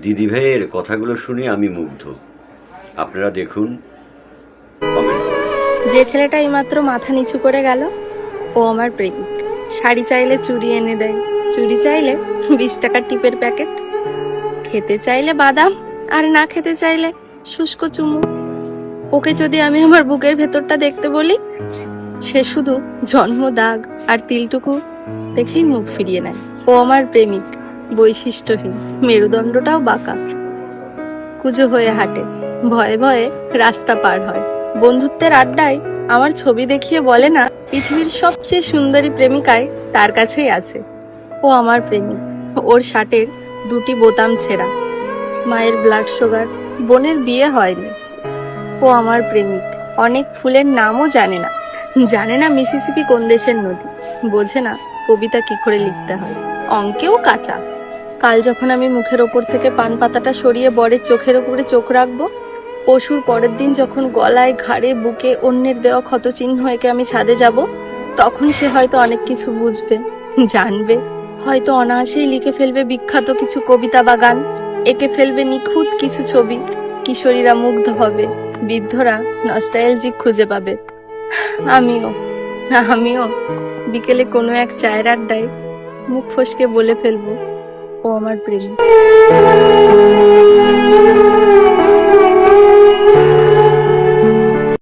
দিদিভাইয়ের কথাগুলো শুনে আমি মুগ্ধ। আপনারা দেখুন, কমেন্ট করুন। যে ছেলেটা এইমাত্র মাথা নিচু করে গেল, ও আমার প্রেমিক। শাড়ি চাইলে চুড়ি এনে দেয়, চুড়ি চাইলে 20 টাকার টিপের প্যাকেট, খেতে চাইলে বাদাম, আর না খেতে চাইলে শুষ্ক চুমু। ওকে যদি আমি আমার বুকের ভেতরটা দেখতে বলি, সে শুধু জন্ম দাগ আর তিলটুকু দেখেই মুখ ফিরিয়ে নেয়। ও আমার প্রেমিক, বৈশিষ্ট্যহীন, মেরুদণ্ডটাও বাঁকা, কুজো হয়ে হাঁটে, ভয়ে ভয়ে রাস্তা পার হয়। বন্ধুত্বের আড্ডায় আমার ছবি দেখিয়ে বলে না, পৃথিবীর সবচেয়ে সুন্দরী প্রেমিকায় তার কাছেই আছে। ও আমার প্রেমিক। ওর শার্টের 2টি বোতাম ছেঁড়া, মায়ের ব্লাড সুগার, বোনের বিয়ে হয়নি। ও আমার প্রেমিক। অনেক ফুলের নামও জানে না, জানে না মিসিসিপি কোন দেশের নদী, বোঝে না কবিতা কি করে লিখতে হয়, অঙ্কেও কাঁচা। কাল যখন আমি মুখের ওপর থেকে পান পাতাটা সরিয়ে বরের চোখের ওপরে চোখ রাখবো, পশুর পরের দিন যখন গলায়, ঘাড়ে, বুকে অন্যের দেওয়া ক্ষত চিহ্ন এঁকে আমি ছাদে যাব, তখন সে হয়তো অনেক কিছু বুঝবে, জানবে, হয়তো অনায়াসেই লিখে ফেলবে বিখ্যাত কিছু কবিতা বা গান, এঁকে ফেলবে নিখুঁত কিছু ছবি। কিশোরীরা মুগ্ধ হবে, বৃদ্ধরা নস্টালজিক খুঁজে পাবে। আমিও আমিও বিকেলে কোনো এক চায়ের আড্ডায় মুখ ফসকে বলে ফেলবো, ও আমার প্রেমিক।